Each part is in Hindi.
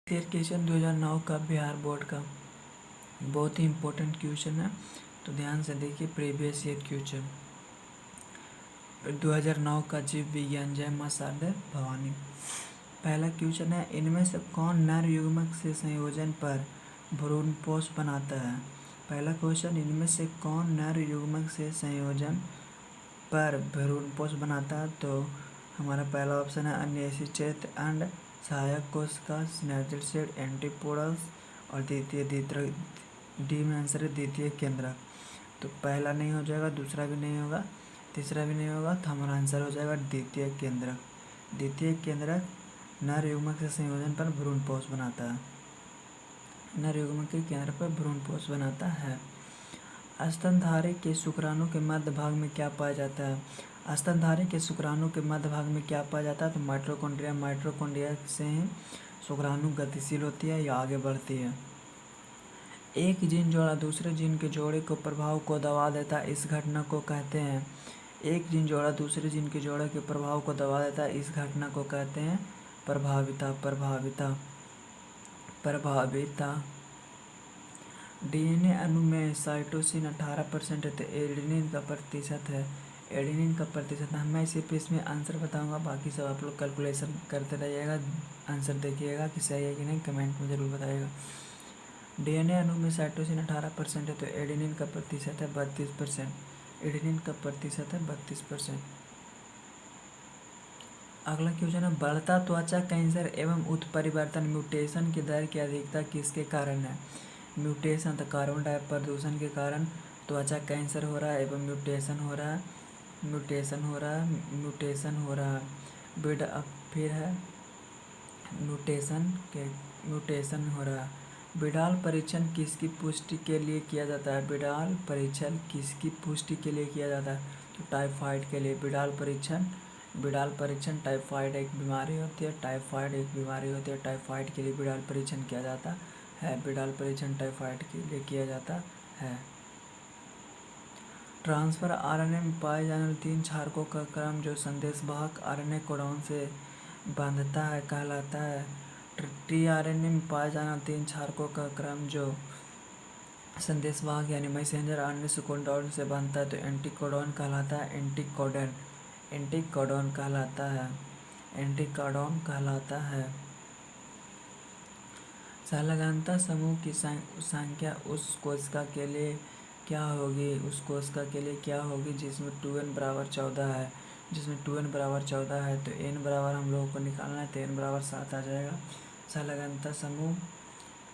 ईयर क्वेश्चन 2009 का बिहार बोर्ड का बहुत ही इम्पोर्टेंट क्वेश्चन है, तो ध्यान से देखिए। प्रीवियस ईयर क्वेश्चन 2009 का जीव विज्ञान, जय मां शारदा भवानी। पहला क्वेश्चन है, इनमें से कौन नर युग्मक से संयोजन पर भ्रूणपोष बनाता है। पहला क्वेश्चन, इनमें से कौन नर युग्मक से संयोजन पर भ्रूणपोष बनाता है। तो हमारा पहला ऑप्शन है अन्येषिचेत अंड, सहायक कोशिका, सिनर्जिड सेट, एंटीपोडल्स, और द्वितीय डी में आंसर है द्वितीय केंद्रक। तो पहला नहीं हो जाएगा, दूसरा भी नहीं होगा, तीसरा भी नहीं होगा, तो हमारा आंसर हो जाएगा द्वितीय केंद्रक। द्वितीय केंद्रक नर युग्मक से संयोजन पर भ्रूणपोष बनाता है। नर युग्मक के केंद्र पर भ्रूणपोष बनाता है। स्तनधारी के शुक्राणु के मध्य भाग में क्या पाया जाता है। स्तनधारी के शुक्राणु के मध्य भाग में क्या पाया जाता है। तो माइटोकॉन्ड्रिया। माइटोकॉन्ड्रिया से ही शुक्राणु गतिशील होती है या आगे बढ़ती है। एक जीन जोड़ा दूसरे जीन के जोड़े को प्रभाव को दबा देता है, इस घटना को कहते हैं। एक जीन जोड़ा दूसरे जीन के जोड़े के प्रभाव को दबा देता है, इस घटना को कहते हैं प्रभाविता। डीएनए अणु में साइटोसिन 18% है, तो एडेनिन का प्रतिशत है। एडेनिन का प्रतिशत मैं सिर्फ इसमें आंसर बताऊंगा, बाकी सब आप लोग कैलकुलेशन करते रहिएगा, आंसर देखिएगा कि सही है कि नहीं, कमेंट में ज़रूर बताइएगा। डीएनए अणु में साइटोसिन 18% है, तो एडेनिन का प्रतिशत है 32%। एडेनिन का प्रतिशत है 32%। अगला क्वेश्चन है, बढ़ता त्वचा कैंसर एवं उत्परिवर्तन म्यूटेशन की दर की अधिकता किसके कारण है। म्यूटेशन, तो कार्बन डाइऑक्साइड प्रदूषण के कारण त्वचा कैंसर हो रहा है एवं म्यूटेशन हो रहा है। फिर है म्यूटेशन हो रहा है। बिडाल परीक्षण किसकी पुष्टि के लिए किया जाता है। बिडाल परीक्षण किसकी पुष्टि के लिए किया जाता है। तो टाइफाइड के लिए बिडाल परीक्षण टाइफाइड एक बीमारी होती है। टाइफाइड के लिए बिडाल परीक्षण किया जाता है। बिडाल परीक्षण टाइफाइड के लिए किया जाता है। ट्रांसफर आरएनए में पाए जाने वाले 3 क्षारकों का क्रम जो संदेशवाहक आरएनए कोडॉन से बांधता है कहलाता है। टीआरएनए में पाए जाने वाले 3 क्षारकों का क्रम जो संदेशवाहक यानी मैसेंजर आरएनए से कोडॉन से बांधता है, तो एंटीकोडॉन कहलाता है। एंटीकोडॉन कहलाता है। सहलगानता समूह की संख्या उस कोशिका के लिए क्या होगी जिसमें 2n बराबर 14 है। तो n बराबर हम लोगों को निकालना है, तो n बराबर 7 आ जाएगा। सहलगानता समूह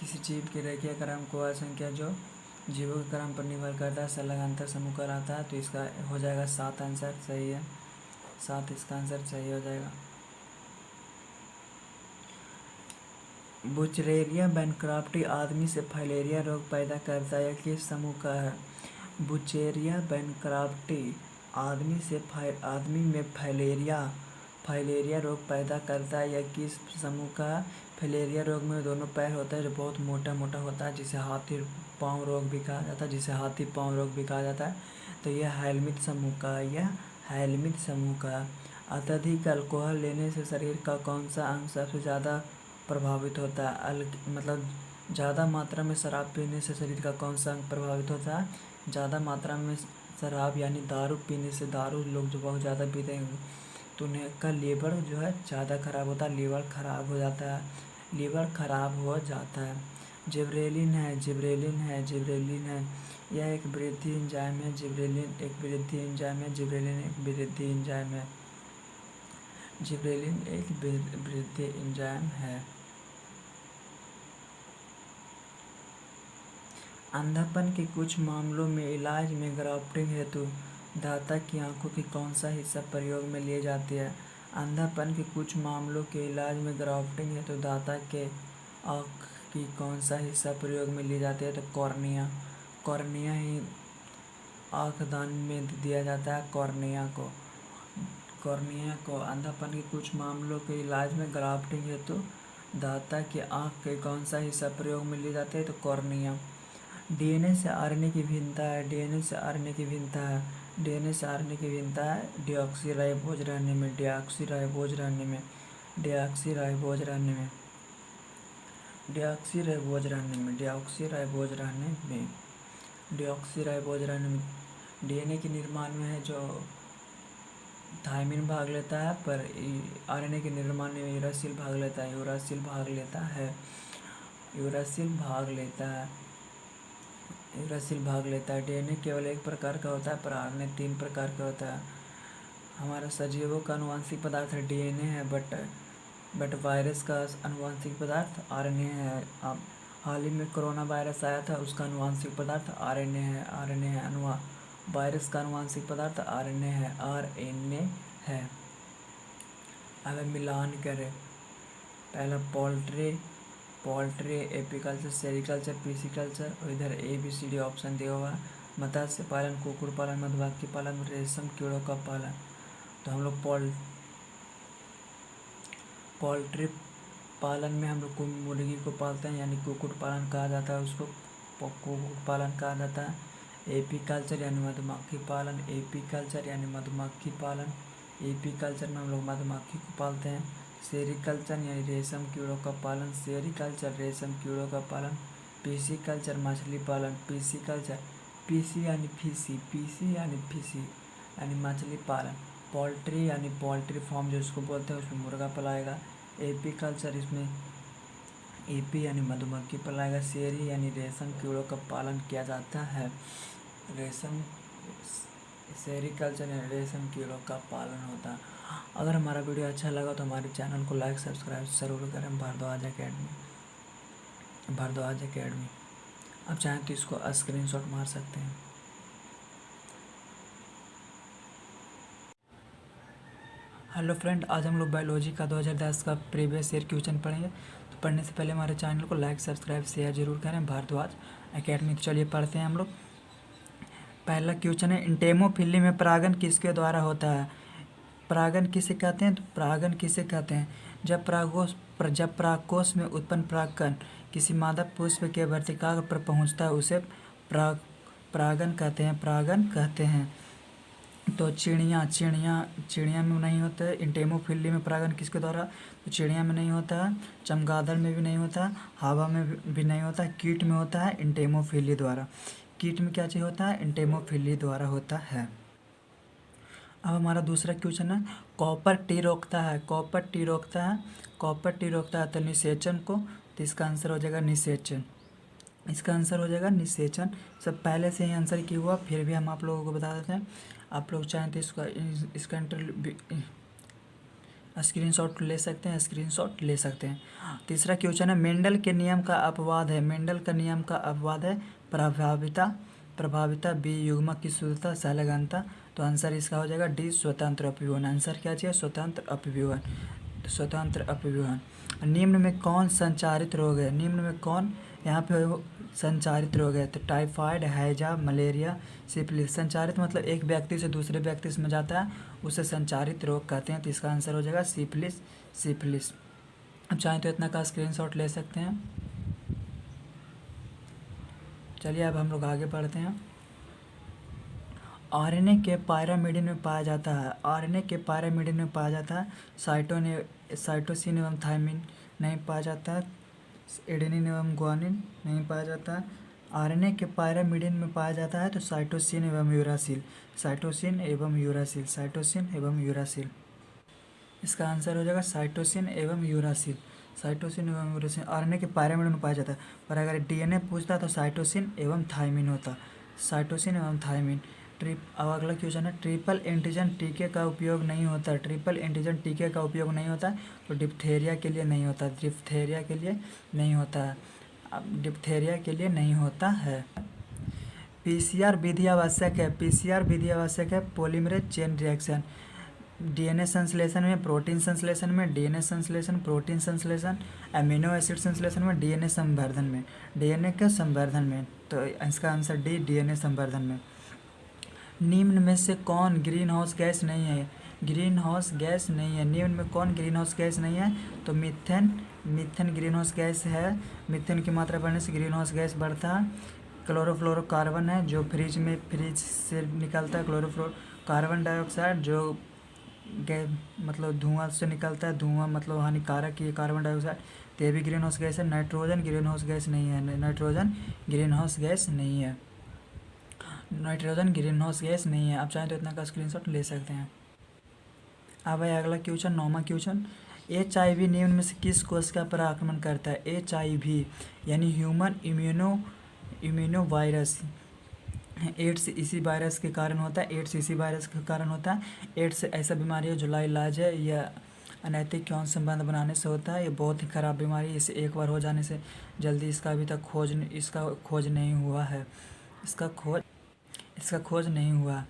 किसी जीव के रेखीय क्रम को संख्या जो जीवों के क्रम पर निर्भर करता है सहलगानता समूह कहलाता है। तो इसका हो जाएगा 7 आंसर सही है। 7 इसका आंसर सही हो जाएगा। बुचेरिया बैनक्रफ्टी आदमी से फाइलेरिया रोग पैदा करता है, किस समूह का है। बुचेरिया बैनक्रफ्टी आदमी में फाइलेरिया रोग पैदा करता है, यह किस समूह का है। फाइलेरिया रोग में दोनों पैर होता है जो बहुत मोटा होता है, जिसे हाथी पाँव रोग भी कहा जाता है। तो यह हेलमिंथ समूह का। अत्यधिक अल्कोहल लेने से शरीर का कौन सा अंग सबसे ज़्यादा प्रभावित होता है। मतलब ज़्यादा मात्रा में शराब पीने से शरीर का कौन सा अंग प्रभावित होता है। ज़्यादा मात्रा में शराब यानी दारू पीने से, दारू लोग जो बहुत ज़्यादा पीते हैं तो उनका लीवर जो है ज़्यादा खराब होता है, लीवर खराब हो जाता है। जिबरेलिन है। यह एक वृद्धि एंजाइम है। जिबरेलिन एक वृद्धि एंजाइम है। अंधापन के कुछ मामलों में इलाज में ग्राफ्टिंग हेतु दाता की आंखों की कौन सा हिस्सा प्रयोग में लिए जाती है। अंधापन के कुछ मामलों के इलाज में ग्राफ्टिंग हेतु दाता के आँख की कौन सा हिस्सा प्रयोग में ली जाती है। तो कॉर्निया ही आँख दान में दिया जाता है। कॉर्निया को अंधापन के कुछ मामलों के इलाज में ग्राफ्टिंग हेतु दाता की आँख के कौन सा हिस्सा प्रयोग में ली जाती है। तो कॉर्निया। डीएनए से आरएनए की भिन्नता है। डीऑक्सीराइबोज रहने में। डीऑक्सीराइबोज रहने में डीएनए के निर्माण में है जो थायमिन भाग लेता है, पर आरएनए के निर्माण में यूरासिल भाग लेता है। डीएनए केवल एक प्रकार का होता है, पर आरएनए 3 प्रकार का होता है। हमारा सजीवों का आनुवांशिक पदार्थ डीएनए है, बट वायरस का आनुवांशिक पदार्थ आरएनए है। अब हाल ही में कोरोना वायरस आया था, उसका आनुवांशिक पदार्थ आरएनए है। वायरस का आनुवांशिक पदार्थ आरएनए है। अगर मिलान करें, पहला पोल्ट्री, एपीकल्चर, सेरिकल्चर, पीसीकल्चर, और इधर ABCD ऑप्शन दिया हुआ है। मत्स्य पालन, कुक्कुट पालन, मधुमक्खी पालन, रेशम कीड़ों का पालन। तो हम लोग पोल्ट्री पालन में हम लोग मुर्गी को पालते हैं, यानी कुक्कुट पालन कहा जाता है, उसको कुक्कुट पालन कहा जाता है। एपीकल्चर यानी मधुमक्खी पालन, एपीकल्चर में हम लोग मधुमक्खी को पालते हैं। सेरिकल्चर यानी रेशम कीड़ों का पालन, पीसीकल्चर मछली पालन, पीसी यानी फिशी यानी मछली पालन। पोल्ट्री यानी पोल्ट्री फार्म जो उसको बोलते हैं, उसमें मुर्गा पलाएगा। एपीकल्चर, इसमें एपी यानी मधुमक्खी पलाएगा। सेरी यानी रेशम कीड़ों का पालन किया जाता है। सेरिकल्चर यानी रेशम कीड़ों का पालन होता है। अगर हमारा वीडियो अच्छा लगा तो हमारे चैनल को लाइक सब्सक्राइब ज़रूर करें। भारद्वाज एकेडमी। आप चाहें तो इसको स्क्रीनशॉट मार सकते हैं। हेलो फ्रेंड, आज हम लोग बायोलॉजी का 2010 का प्रीवियस ईयर क्वेश्चन पढ़ेंगे। तो पढ़ने से पहले हमारे चैनल को लाइक सब्सक्राइब शेयर जरूर करें, भारद्वाज एकेडमी। तो चलिए पढ़ते हैं हम लोग। पहला क्वेश्चन है, इंटेमोफिली में परागन किसके द्वारा होता है? परागन किसे कहते हैं? तो परागन किसे कहते हैं? जब परागकोश में उत्पन्न परागकण किसी मादा पुष्प के वर्तिकाग्र पर पहुंचता है, उसे परागन कहते हैं। तो चिड़िया में नहीं होता है इंटेमोफिली में परागन किसके द्वारा? तो चिड़िया में नहीं होता है, चमगादड़ में भी नहीं होता है, हवा में भी नहीं होता है, कीट में होता है इंटेमोफिली द्वारा। कीट में क्या चीज़ होता है? इंटेमोफिली द्वारा होता है। अब हमारा दूसरा क्वेश्चन है, कॉपर टी रोकता है तो निषेचन को। तो इसका आंसर हो जाएगा निषेचन। सब पहले से ही आंसर किया हुआ, फिर भी हम आप लोगों को बता देते हैं। आप लोग चाहें तो इसका स्क्रीनशॉट ले सकते हैं। तीसरा क्वेश्चन है, मेंडल के नियम का अपवाद है। प्रभाविता, बी युग्मक की शुद्धता, सहलगनता। तो आंसर इसका हो जाएगा डी, स्वतंत्र अपव्यूहन। आंसर क्या चाहिए? स्वतंत्र अपव्यूहन। निम्न में कौन संचारित रोग है? यहाँ पे संचारित रोग है। तो टाइफाइड, हैजा, मलेरिया, सिफिलिस। संचारित मतलब एक व्यक्ति से दूसरे व्यक्ति में जाता है, उसे संचारित रोग कहते हैं। तो इसका आंसर हो जाएगा सिफिलिस। अब चाहें तो इतना का स्क्रीनशॉट ले सकते हैं। चलिए अब हम लोग आगे बढ़ते हैं। आरएनए के पैरामिडिन में पाया जाता है। साइटोसिन एवं थायमिन नहीं पाया जाता है। एडेनिन एवं ग्वानिन नहीं पाया जाता है। आरएनए के पैरामिडिन में पाया जाता है तो साइटोसिन एवं यूरासिल। इसका आंसर हो जाएगा साइटोसिन एवं यूरासिल। आरएनए के पैरामिडिन में पाया जाता है, पर अगर डीएनए पूछता तो साइटोसिन एवं थायमिन होता। अब अगला क्वेश्चन है, ट्रिपल एंटीजन टीके का उपयोग नहीं होता। तो डिप्थेरिया के लिए नहीं होता है। पीसीआर विधि आवश्यक है। पॉलीमरेज चेन रिएक्शन, डीएनए संश्लेषण में, प्रोटीन संश्लेषण में, प्रोटीन संश्लेषण, एमिनो एसिड संश्लेषण में, डीएनए के संवर्धन में। तो इसका आंसर डी, डीएनए संवर्धन में। निम्न में से कौन ग्रीन हाउस गैस नहीं है? निम्न में कौन ग्रीन हाउस गैस नहीं है? तो मीथेन ग्रीन हाउस गैस है। मीथेन की मात्रा बढ़ने से ग्रीन हाउस गैस बढ़ता है। क्लोरोफ्लोरोकार्बन है जो फ्रिज से निकलता है। कार्बन डाइऑक्साइड जो मतलब धुआं से निकलता है, धुआं मतलब हानिकारक है कार्बन डाइऑक्साइड, तो ये भी ग्रीन हाउस गैस है। नाइट्रोजन ग्रीन हाउस गैस नहीं है, नाइट्रोजन ग्रीन हाउस गैस नहीं है, नाइट्रोजन ग्रीन हाउस गैस नहीं है। आप चाहें तो इतना का स्क्रीनशॉट ले सकते हैं। अब है अगला क्वेश्चन, 9वां क्वेश्चन, HIV निम्न में से किस कोशिका पर आक्रमण करता है? HIV यानी ह्यूमन इम्यूनो वायरस। एड्स इसी वायरस के कारण होता है, एड्स इसी वायरस के कारण होता है। एड्स ऐसा बीमारी है जो लाइलाज है, यह अनैतिक यौन संबंध बनाने से होता है। ये बहुत ही खराब बीमारी है, इसे एक बार हो जाने से जल्दी इसका अभी तक खोज नहीं हुआ है, इसका खोज नहीं हुआ।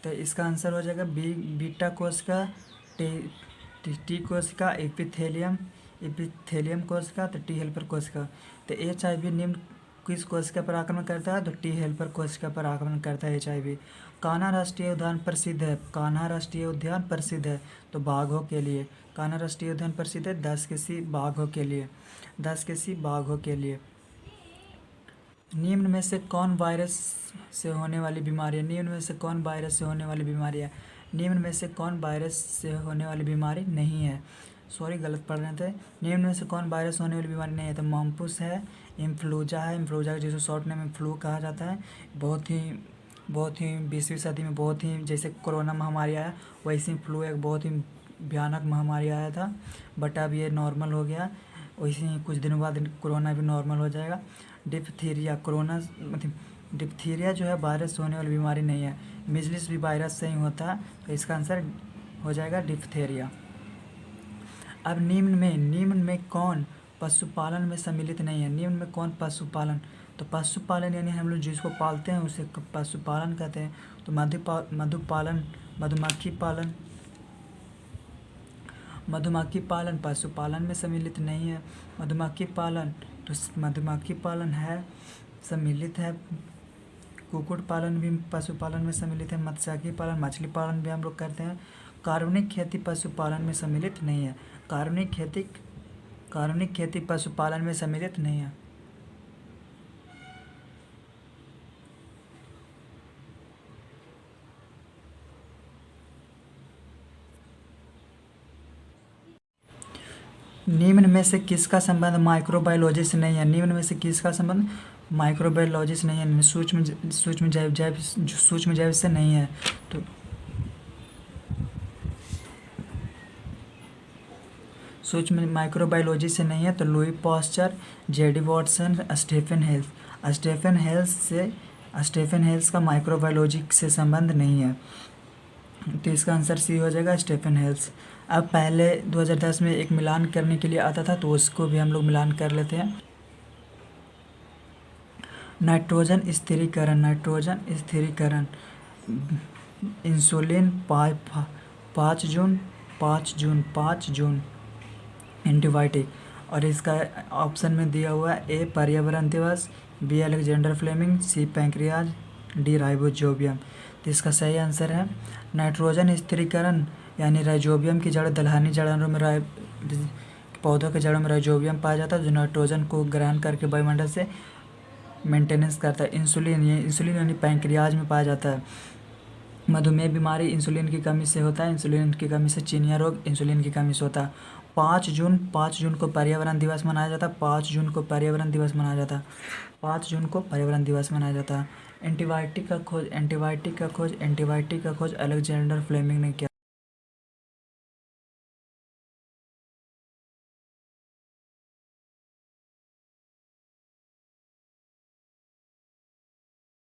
तो इसका आंसर हो जाएगा बीटा कोशिका, टी कोशिका, एपिथेलियम कोशिका, तो टी हेल्पर कोशिका। तो HIV निम्न किस कोशिका पर आक्रमण करता है? तो टी हेल्पर कोशिका पर आक्रमण करता है HIV। कान्हा राष्ट्रीय उद्यान प्रसिद्ध है, कान्हा राष्ट्रीय उद्यान प्रसिद्ध है तो बाघों के लिए। कान्हा राष्ट्रीय उद्यान प्रसिद्ध है 10 किसी बाघों के लिए, 10 किसी बाघों के लिए। निम्न में से कौन वायरस से होने वाली बीमारी है? निम्न में से कौन वायरस से होने वाली बीमारी है? निम्न में से कौन वायरस से होने वाली बीमारी नहीं है? सॉरी, गलत पढ़ रहे थे। निम्न में से कौन वायरस होने वाली बीमारी नहीं है? तो मॉम्पुस है, इन्फ्लूजा है, इन्फ्लूजा जिसे शॉर्ट नेम में फ्लू कहा जाता है। बहुत ही 20वीं सदी में बहुत ही, जैसे कोरोना महामारी आया वैसे ही फ्लू एक बहुत ही भयानक महामारी आया था, बट अब ये नॉर्मल हो गया। वैसे ही कुछ दिनों बाद कोरोना भी नॉर्मल हो जाएगा। डिप्थीरिया, कोरोना मतलब डिप्थीरिया जो है वायरस से होने वाली बीमारी नहीं है, मिजलिस भी वायरस से ही होता है, तो इसका आंसर हो जाएगा डिप्थीरिया। अब निम्न में कौन पशुपालन में सम्मिलित नहीं है? निम्न में कौन पशुपालन? तो पशुपालन यानी हम लोग जिसको पालते हैं उसे पशुपालन कहते हैं। तो मधुपालन, मधुमक्खी पालन पशुपालन में सम्मिलित नहीं है। मधुमक्खी पालन, तो मधुमक्खी पालन है सम्मिलित है। कुक्कुट पालन भी पशुपालन में सम्मिलित है। मत्स्यिकी पालन, मछली पालन भी हम लोग करते हैं। कार्बनिक खेती पशुपालन में सम्मिलित नहीं है। कार्बनिक खेती पशुपालन में सम्मिलित नहीं है। निम्न में से किसका संबंध माइक्रोबायोलॉजी से नहीं है? निम्न में से किसका संबंध माइक्रोबायोलॉजी से नहीं है? सूक्ष्म जैव से नहीं है। तो सूक्ष्म माइक्रोबायोलॉजी से नहीं है, तो Louis Pasteur, JD Watson, Stephen Hales का माइक्रोबायोलॉजी से संबंध नहीं है, तो इसका आंसर सी हो जाएगा, स्टेफन हेल्स। अब पहले 2010 में एक मिलान करने के लिए आता था, तो उसको भी हम लोग मिलान कर लेते हैं। नाइट्रोजन स्थिरीकरण, इंसुलिन 5 जून एंटीबायोटिक। और इसका ऑप्शन में दिया हुआ है ए पर्यावरण दिवस, बी अलेक्जेंडर फ्लेमिंग, सी पैंक्रियाज, डी राइबोजोबियम। तो इसका सही आंसर है नाइट्रोजन स्थिरीकरण, यानी राइजोबियम की जड़ दलहनी जड़ों में पौधों के जड़ों में राइजोबियम पाया जाता है, जो नाइट्रोजन को ग्रहण करके वायुमंडल से मेंटेनेंस करता है। इंसुलिन यानी पैंक्रियाज में पाया जाता है। मधुमेह बीमारी इंसुलिन की कमी से होता है, इंसुलिन की कमी से चिनिया रोग इंसुलिन की कमी से होता है। 5 जून को पर्यावरण दिवस मनाया जाता है, 5 जून को पर्यावरण दिवस मनाया जाता है, 5 जून को पर्यावरण दिवस मनाया जाता है। एंटीबायोटिक का खोज अलेक्जेंडर फ्लेमिंग ने किया।